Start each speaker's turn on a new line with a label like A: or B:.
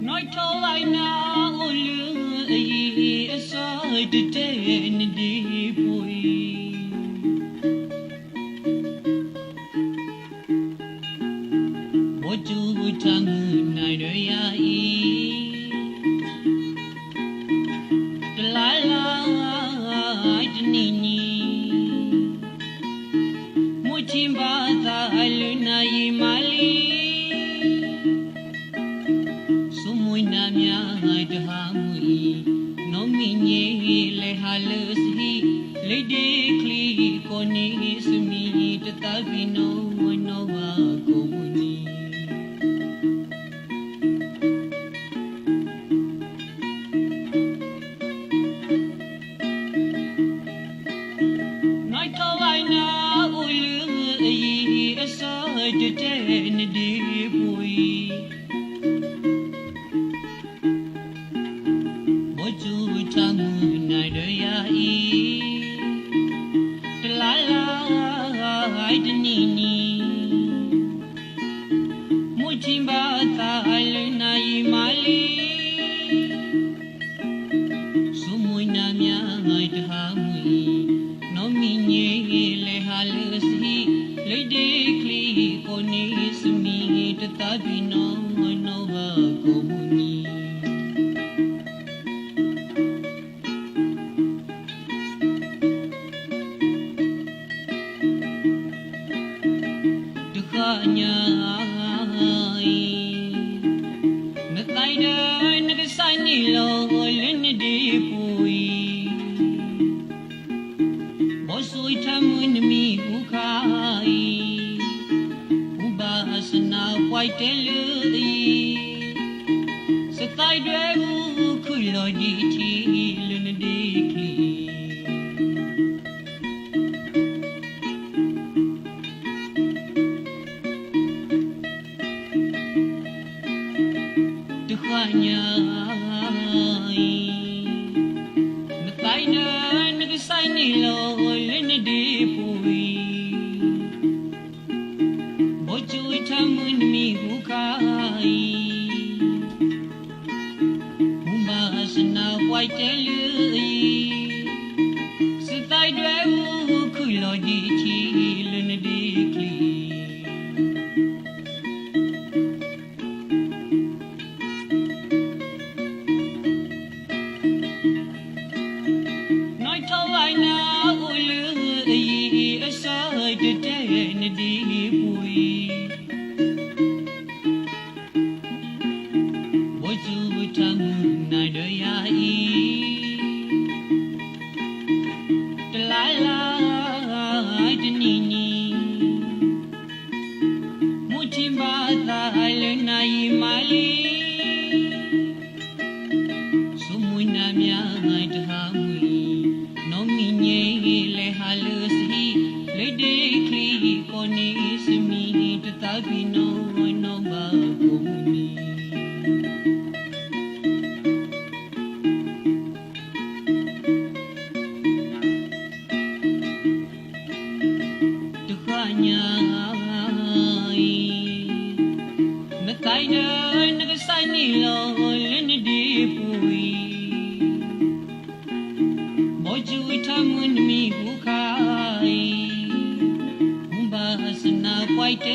A: nói thôi ai na ô lương ấy soi đi trên đi bụi bố chú thằng này đời ai lại lại đi nhỉ mỗi chim ba ta lươn này mali Hamui no minye le halasi le dekli koni sumi tatavino no wa komuni Nai kawai na ulu ai asai de ten de bui White